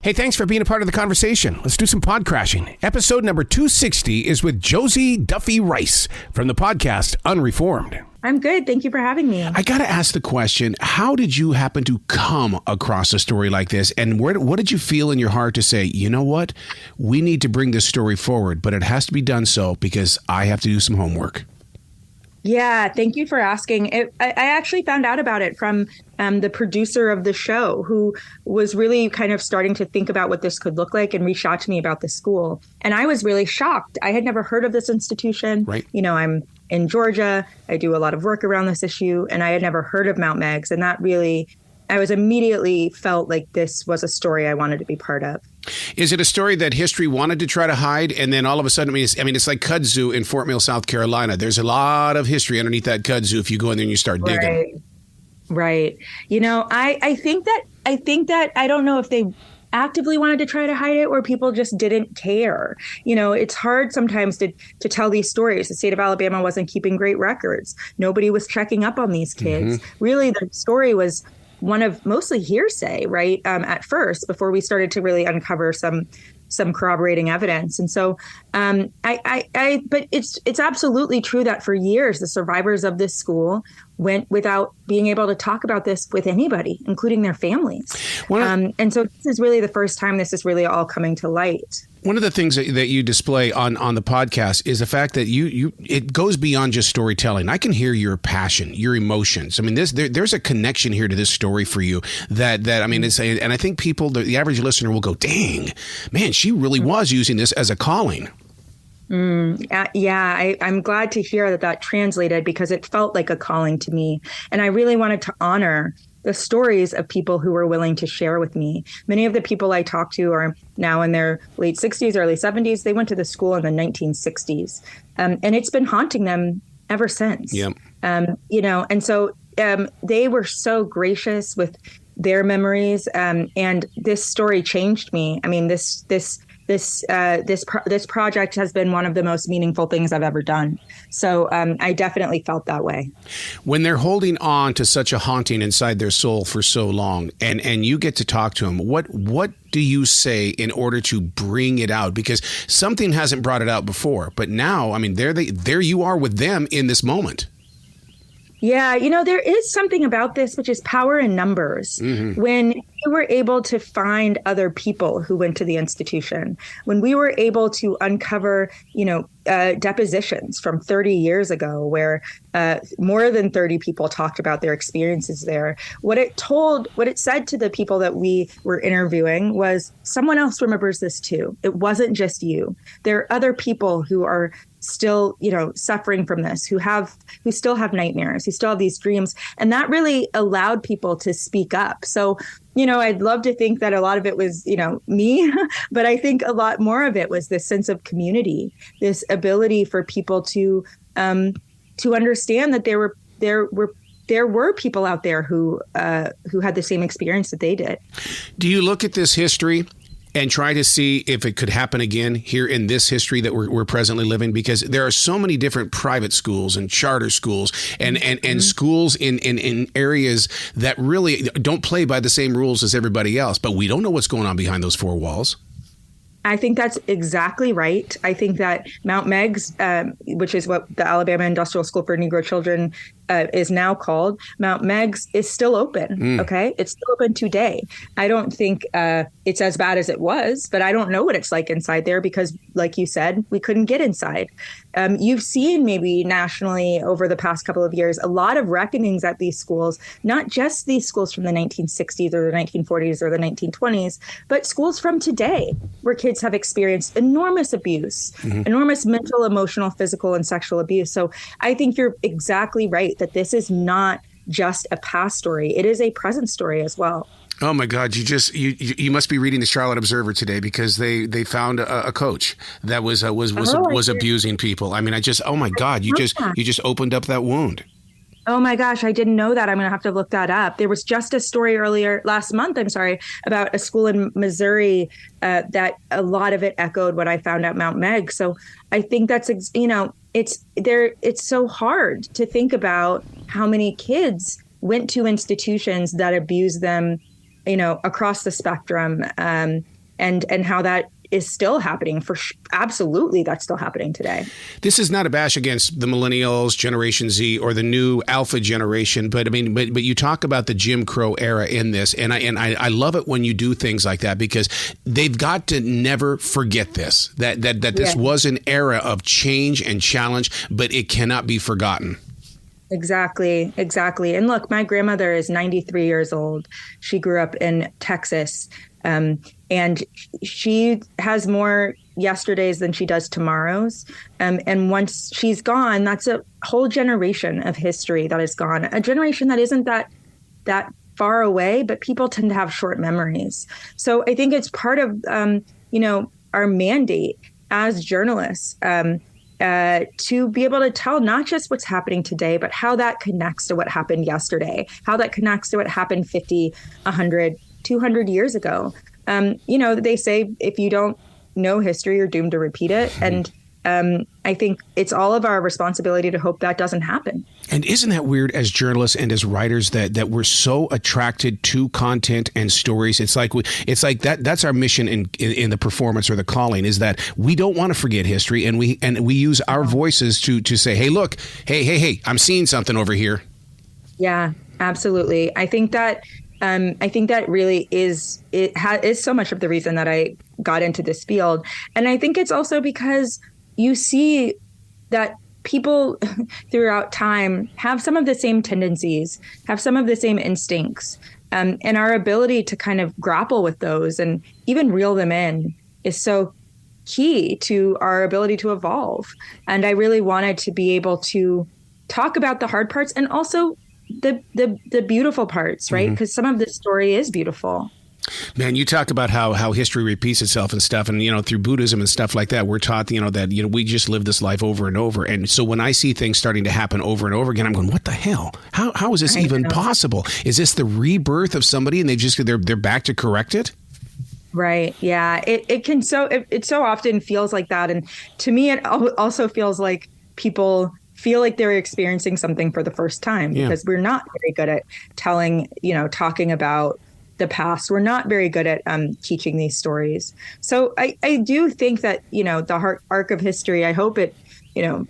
Hey, thanks for being a part of the conversation. Let's do some pod crashing. Episode number 260 is with Josie Duffy Rice from the podcast Unreformed. I'm good. Thank you for having me. I got to ask the question, how did you happen to come across a story like this? And what did you feel in your heart to say, you know what, we need to bring this story forward, but it has to be done so because I have to do some homework? Yeah, thank you for asking. I actually found out about it from the producer of the show, who was really kind of starting to think about what this could look like and reached out to me about the school. And I was really shocked. I had never heard of this institution. Right. You know, I'm in Georgia. I do a lot of work around this issue, and I had never heard of Meigs. And that really, I was immediately felt like this was a story I wanted to be part of. Is it a story that history wanted to try to hide, and then all of a sudden, it's like kudzu in Fort Mill, South Carolina. There's a lot of history underneath that kudzu if you go in there and you start digging. Right. You know, I think that I don't know if they actively wanted to try to hide it or people just didn't care. You know, it's hard sometimes to tell these stories. The state of Alabama wasn't keeping great records. Nobody was checking up on these kids. Mm-hmm. Really, the story was one of mostly hearsay, right? At first, before we started to really uncover some corroborating evidence. And so, but it's absolutely true that for years, the survivors of this school went without being able to talk about this with anybody, including their families. And so this is really the first time this is really all coming to light. One of the things that you display on the podcast is the fact that it goes beyond just storytelling. I can hear your passion, your emotions. I mean, there's a connection here to this story for you that I mean, and I think people, the average listener will go, dang, man, she really was using this as a calling. Yeah, I'm glad to hear that translated, because it felt like a calling to me. And I really wanted to honor the stories of people who were willing to share with me. Many of the people I talk to are now in their late 60s, early 70s. They went to the school in the 1960s, and it's been haunting them ever since. Yep. You know, and so they were so gracious with their memories, and this story changed me. I mean, this project has been one of the most meaningful things I've ever done. So I definitely felt that way. When they're holding on to such a haunting inside their soul for so long, and you get to talk to them, what do you say in order to bring it out? Because something hasn't brought it out before, but now, I mean, there you are with them in this moment. Yeah, you know, there is something about this, which is power in numbers. Mm-hmm. When we were able to find other people who went to the institution, when we were able to uncover, you know, depositions from 30 years ago where more than 30 people talked about their experiences there, what it said to the people that we were interviewing was, someone else remembers this too. It wasn't just you. There are other people who are still, you know, suffering from this, who still have nightmares, who still have these dreams. And that really allowed people to speak up. So, you know, I'd love to think that a lot of it was, you know, me, but I think a lot more of it was this sense of community, this ability for people to understand that there were people out there who had the same experience that they did. Do you look at this history and try to see if it could happen again here in this history that we're presently living? Because there are so many different private schools and charter schools and mm-hmm. schools in areas that really don't play by the same rules as everybody else. But we don't know what's going on behind those four walls. I think that's exactly right. I think that Meigs, which is what the Alabama Industrial School for Negro Children is now called, Meigs is still open. Okay, it's still open today. I don't think it's as bad as it was, but I don't know what it's like inside there because, like you said, we couldn't get inside. You've seen maybe nationally over the past couple of years a lot of reckonings at these schools, not just these schools from the 1960s or the 1940s or the 1920s, but schools from today where kids have experienced enormous abuse, mm-hmm. enormous mental, emotional, physical, and sexual abuse. So I think you're exactly right that this is not just a past story. It is a present story as well. Oh my God! You must be reading the Charlotte Observer today because they found a coach that was abusing people. I mean, oh my God! You just opened up that wound. Oh my gosh, I didn't know that. I'm going to have to look that up. There was just a story last month, about a school in Missouri that a lot of it echoed what I found at Meigs. So I think that's, it's so hard to think about how many kids went to institutions that abused them across the spectrum, and how that is still happening absolutely. That's still happening today. This is not a bash against the millennials, Generation Z, or the new Alpha generation, but you talk about the Jim Crow era in this, and I love it when you do things like that, because they've got to never forget this, that this was an era of change and challenge, but it cannot be forgotten. Exactly. And look, my grandmother is 93 years old. She grew up in Texas. And she has more yesterdays than she does tomorrows. And once she's gone, that's a whole generation of history that is gone. A generation that isn't that far away, but people tend to have short memories. So I think it's part of, our mandate as journalists to be able to tell not just what's happening today, but how that connects to what happened yesterday, how that connects to what happened 50, 100, 200 years ago. They say if you don't know history, you're doomed to repeat it. And I think it's all of our responsibility to hope that doesn't happen. And isn't that weird as journalists and as writers that we're so attracted to content and stories? It's like that's our mission in the performance or the calling, is that we don't want to forget history, and we use our voices to say, hey, look, hey, I'm seeing something over here. Yeah, absolutely. I think that really is so much of the reason that I got into this field. And I think it's also because you see that people throughout time have some of the same tendencies, have some of the same instincts, and our ability to kind of grapple with those and even reel them in is so key to our ability to evolve. And I really wanted to be able to talk about the hard parts and also the beautiful parts, right? Because some of the story is beautiful. Man, you talk about how history repeats itself and stuff, and through Buddhism and stuff like that, we're taught that we just live this life over and over. And so when I see things starting to happen over and over again, I'm going, what the hell? How is this even possible? Is this the rebirth of somebody and they're back to correct it? Right. Yeah. It so often feels like that, and to me, it also feels like people feel like they're experiencing something for the first time, because we're not very good at talking about the past. We're not very good at teaching these stories. So I do think that, the arc of history, I hope it,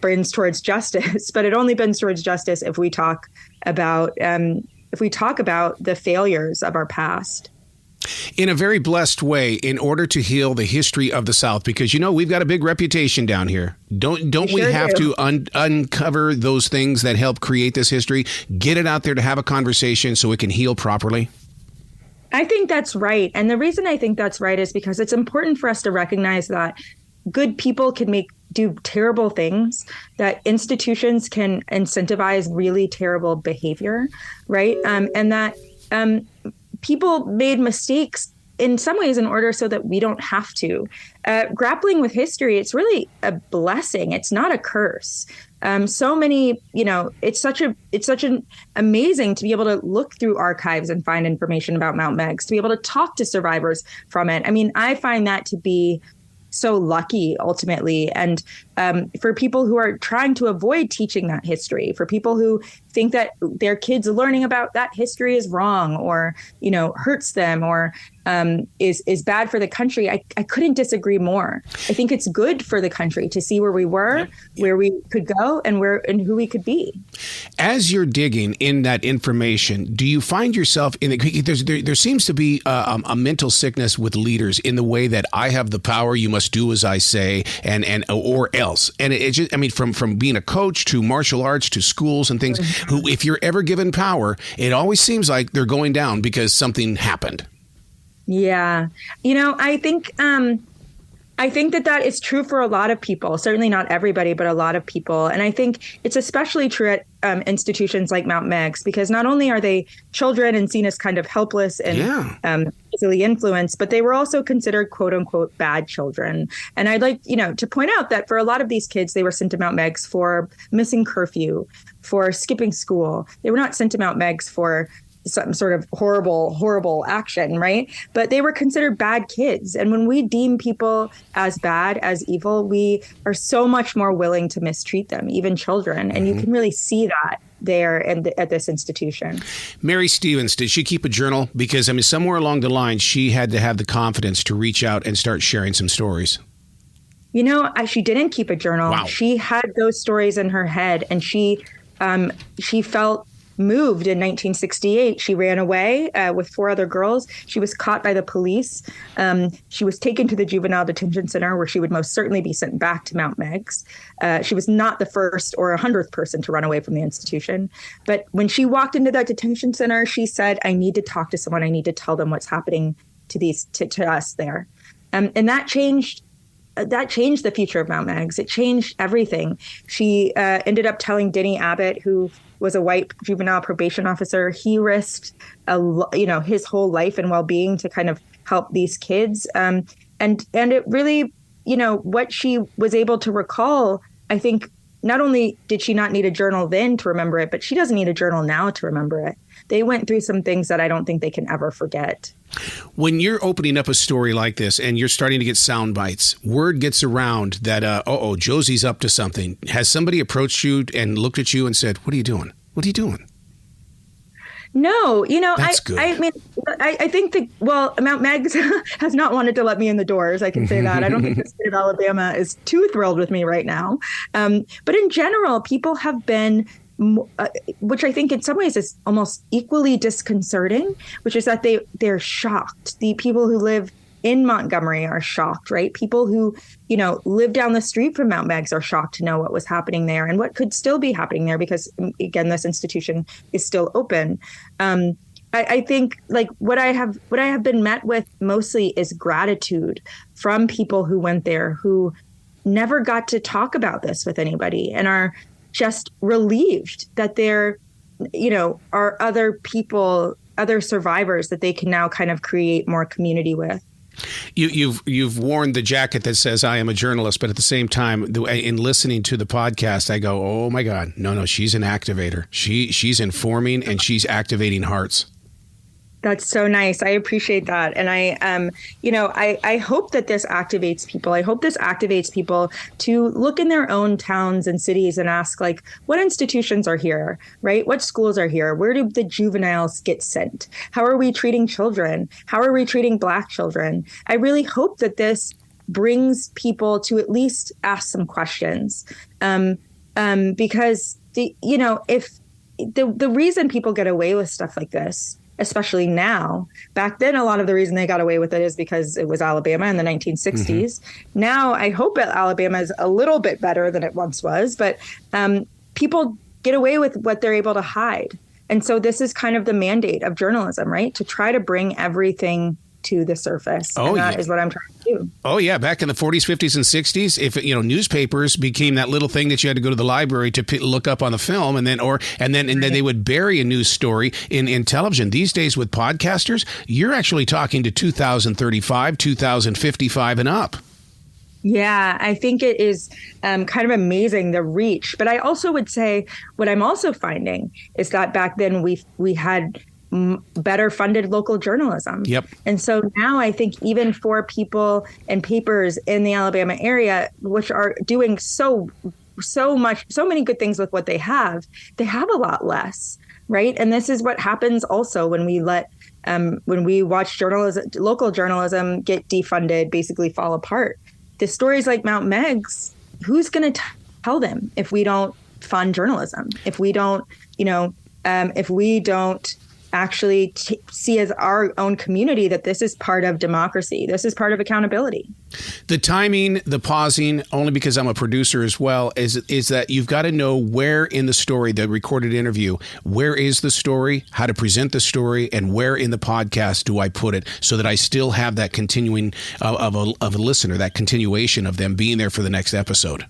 bends towards justice, but it only bends towards justice if we talk about the failures of our past. In a very blessed way, in order to heal the history of the South, because we've got a big reputation down here. Don't we have to uncover those things that help create this history, get it out there to have a conversation so it can heal properly? I think that's right. And the reason I think that's right is because it's important for us to recognize that good people can do terrible things, that institutions can incentivize really terrible behavior, right? And that people made mistakes in some ways in order so that we don't have to. Grappling with history, it's really a blessing. It's not a curse. So many, it's such an amazing to be able to look through archives and find information about Mount Meigs, to be able to talk to survivors from it. I mean, I find that to be so lucky ultimately. And for people who are trying to avoid teaching that history, for people who think that their kids learning about that history is wrong or, hurts them or is bad for the country, I couldn't disagree more. I think it's good for the country to see where we were, where we could go, and who we could be. As you're digging in that information, do you find yourself there seems to be a mental sickness with leaders in the way that I have the power, you must do as I say, and or else. And it just, from being a coach to martial arts to schools and things, who, if you're ever given power, it always seems like they're going down because something happened. Yeah. I think that is true for a lot of people, certainly not everybody, but a lot of people. And I think it's especially true at institutions like Mount Meigs, because not only are they children and seen as kind of helpless and easily influenced, but they were also considered, quote unquote, bad children. And I'd like, to point out that for a lot of these kids, they were sent to Mount Meigs for missing curfew, for skipping school. They were not sent to Mount Meigs for some sort of horrible action, right? But they were considered bad kids. And when we deem people as bad, as evil, we are so much more willing to mistreat them, even children. And you can really see there and at this institution. Mary Stevens, did she keep a journal? Because, I mean, somewhere along the line, she had to have the confidence to reach out and start sharing some stories. You know, she didn't keep a journal. Wow. She had those stories in her head, and she felt moved in 1968. She ran away with 4 other girls. She was caught by the police. She was taken to the juvenile detention center, where she would most certainly be sent back to Mount Meigs. She was not the first or 100th person to run away from the institution. But when she walked into that detention center, she said, I need to talk to someone. I need to tell them what's happening to us there. And that changed the future of Mount Meigs. It changed everything. She ended up telling Denny Abbott, who was a white juvenile probation officer. He risked, his whole life and well-being to kind of help these kids. And it really, what she was able to recall, I think, not only did she not need a journal then to remember it, but she doesn't need a journal now to remember it. They went through some things that I don't think they can ever forget. When you're opening up a story like this and you're starting to get sound bites, word gets around that, Josie's up to something. Has somebody approached you and looked at you and said, what are you doing? What are you doing? No, That's good. I think Mount Meigs has not wanted to let me in the doors. I can say that. I don't think the state of Alabama is too thrilled with me right now. But in general, people have been, which I think in some ways is almost equally disconcerting, which is that they're shocked. The people who live in Montgomery are shocked, right? People who, live down the street from Mount Meigs are shocked to know what was happening there and what could still be happening there, because, again, this institution is still open. I think what I have been met with mostly is gratitude from people who went there, who never got to talk about this with anybody and are just relieved that there, are other people, other survivors that they can now kind of create more community with. You've worn the jacket that says I am a journalist, but at the same time, in listening to the podcast, I go, oh my God, no, she's an activator. She's informing and she's activating hearts. That's so nice. I appreciate that. And I hope that this activates people. I hope this activates people to look in their own towns and cities and ask, what institutions are here, right? What schools are here? Where do the juveniles get sent? How are we treating children? How are we treating Black children? I really hope that this brings people to at least ask some questions. Because if the reason people get away with stuff like this, especially now, back then, a lot of the reason they got away with it is because it was Alabama in the 1960s. Mm-hmm. Now, I hope that Alabama is a little bit better than it once was, but people get away with what they're able to hide. And so this is kind of the mandate of journalism, right? To try to bring everything to the surface. And that is what I'm trying to do. Oh, yeah. Back in the 40s, 50s, and 60s, if newspapers became that little thing that you had to go to the library to look up on the film, and then they would bury a news story in television. These days with podcasters, you're actually talking to 2035, 2055 and up. Yeah, I think it is kind of amazing, the reach. But I also would say what I'm also finding is that back then we had better funded local journalism. Yep. And so now I think even for people and papers in the Alabama area, which are doing so many good things with what they have a lot less, right? And this is what happens also when we watch local journalism get defunded, basically fall apart. The stories like Mount Meigs, who's going to tell them if we don't fund journalism, if we don't, actually see as our own community that this is part of democracy. This is part of accountability. The timing, the pausing, only because I'm a producer as well, is that you've got to know where in the story, the recorded interview, where is the story, how to present the story, and where in the podcast do I put it so that I still have that continuing of a listener, that continuation of them being there for the next episode.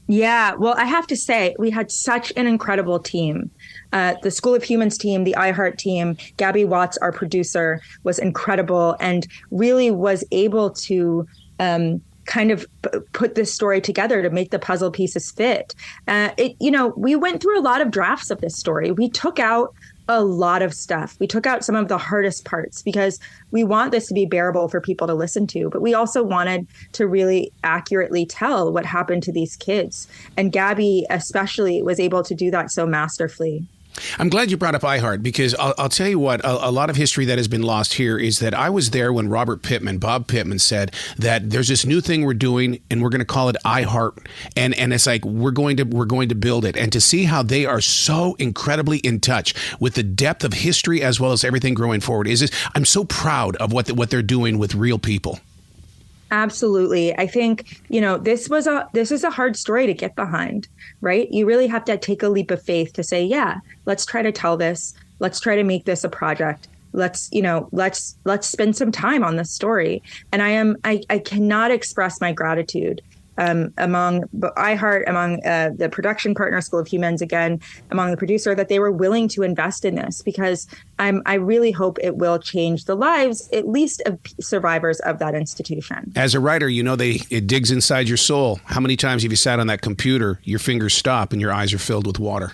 Yeah, well, I have to say, we had such an incredible team. The School of Humans team, the iHeart team, Gabby Watts, our producer, was incredible and really was able to kind of put this story together to make the puzzle pieces fit. We went through a lot of drafts of this story. We took out a lot of stuff. We took out some of the hardest parts because we want this to be bearable for people to listen to. But we also wanted to really accurately tell what happened to these kids. And Gabby especially was able to do that so masterfully. I'm glad you brought up iHeart because I'll tell you what, a lot of history that has been lost here is that I was there when Bob Pittman said that there's this new thing we're doing and we're going to call it iHeart. And it's like, we're going to build it. And to see how they are so incredibly in touch with the depth of history as well as everything growing forward I'm so proud of what they're doing with real people. Absolutely. I think, this is a hard story to get behind, right? You really have to take a leap of faith to say, yeah, let's try to tell this. Let's try to make this a project. Let's spend some time on this story. And I cannot express my gratitude among iHeart, among the production partner, School of Humans, again, among the producer, that they were willing to invest in this because I really hope it will change the lives, at least of survivors of that institution. As a writer, it digs inside your soul. How many times have you sat on that computer, your fingers stop and your eyes are filled with water?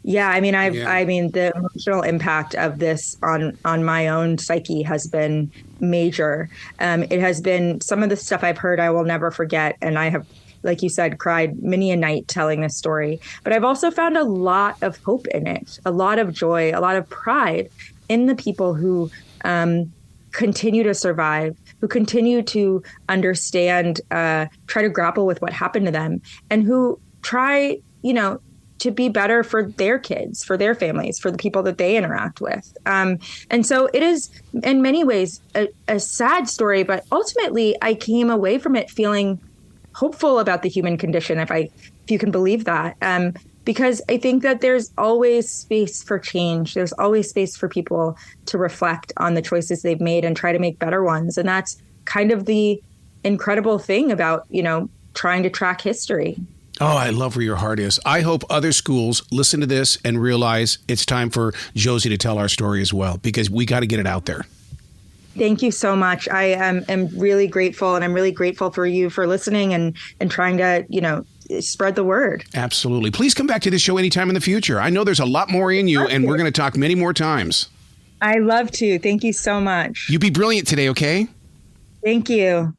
Yeah, I mean, the emotional impact of this on my own psyche has been major. It has been some of the stuff I've heard I will never forget. And I have, like you said, cried many a night telling this story. But I've also found a lot of hope in it, a lot of joy, a lot of pride in the people who continue to survive, who continue to understand, try to grapple with what happened to them, and who try, to be better for their kids, for their families, for the people that they interact with. And so it is, in many ways, a sad story, but ultimately I came away from it feeling hopeful about the human condition, if you can believe that. Because I think that there's always space for change. There's always space for people to reflect on the choices they've made and try to make better ones. And that's kind of the incredible thing about, trying to track history. Oh, I love where your heart is. I hope other schools listen to this and realize it's time for Josie to tell our story as well, because we got to get it out there. Thank you so much. I am really grateful, and I'm really grateful for you for listening and trying to, spread the word. Absolutely. Please come back to this show anytime in the future. I know there's a lot more in you, and we're going to talk many more times. I love to. Thank you so much. You be brilliant today, okay? Thank you.